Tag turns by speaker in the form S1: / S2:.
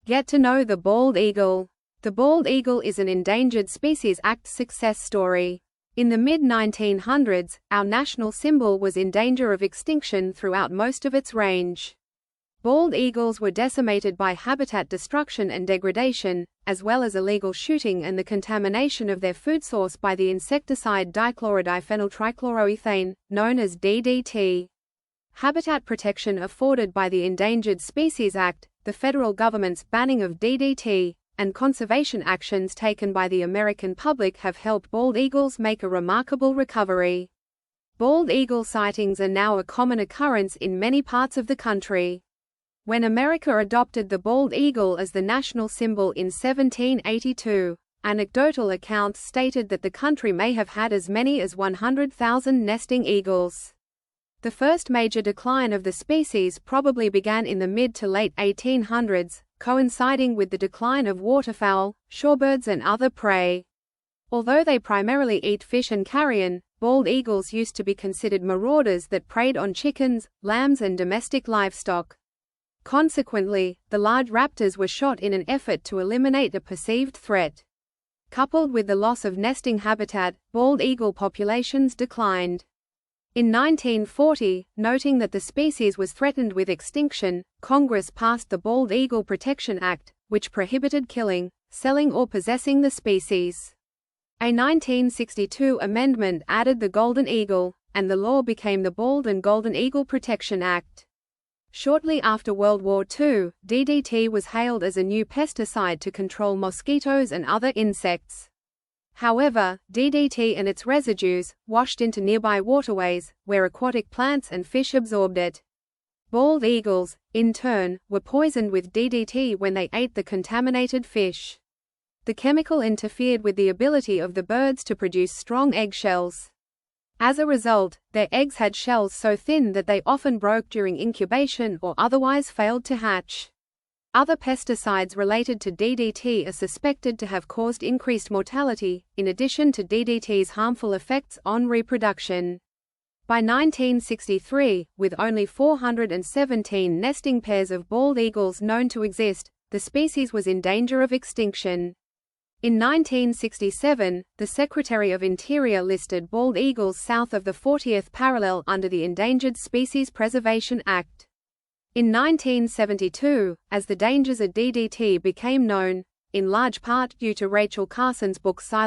S1: Get to know the bald eagle. The bald eagle is an Endangered Species Act success story. In the mid-1900s, our national symbol was in danger of extinction throughout most of its range. Bald eagles were decimated by habitat destruction and degradation, as well as illegal shooting and the contamination of their food source by the insecticide dichlorodiphenyltrichloroethane, known as DDT. Habitat protection afforded by the Endangered Species Act, the federal government's banning of DDT, and conservation actions taken by the American public have helped bald eagles make a remarkable recovery. Bald eagle sightings are now a common occurrence in many parts of the country. When America adopted the bald eagle as the national symbol in 1782, anecdotal accounts stated that the country may have had as many as 100,000 nesting eagles. The first major decline of the species probably began in the mid to late 1800s, coinciding with the decline of waterfowl, shorebirds and other prey. Although they primarily eat fish and carrion, bald eagles used to be considered marauders that preyed on chickens, lambs and domestic livestock. Consequently, the large raptors were shot in an effort to eliminate a perceived threat. Coupled with the loss of nesting habitat, bald eagle populations declined. In 1940, noting that the species was threatened with extinction, Congress passed the Bald Eagle Protection Act, which prohibited killing, selling or possessing the species. A 1962 amendment added the golden eagle, and the law became the Bald and Golden Eagle Protection Act. Shortly after World War II, DDT was hailed as a new pesticide to control mosquitoes and other insects. However, DDT and its residues washed into nearby waterways, where aquatic plants and fish absorbed it. Bald eagles, in turn, were poisoned with DDT when they ate the contaminated fish. The chemical interfered with the ability of the birds to produce strong eggshells. As a result, their eggs had shells so thin that they often broke during incubation or otherwise failed to hatch. Other pesticides related to DDT are suspected to have caused increased mortality, in addition to DDT's harmful effects on reproduction. By 1963, with only 417 nesting pairs of bald eagles known to exist, the species was in danger of extinction. In 1967, the Secretary of Interior listed bald eagles south of the 40th parallel under the Endangered Species Preservation Act. In 1972, as the dangers of DDT became known, in large part due to Rachel Carson's book Silent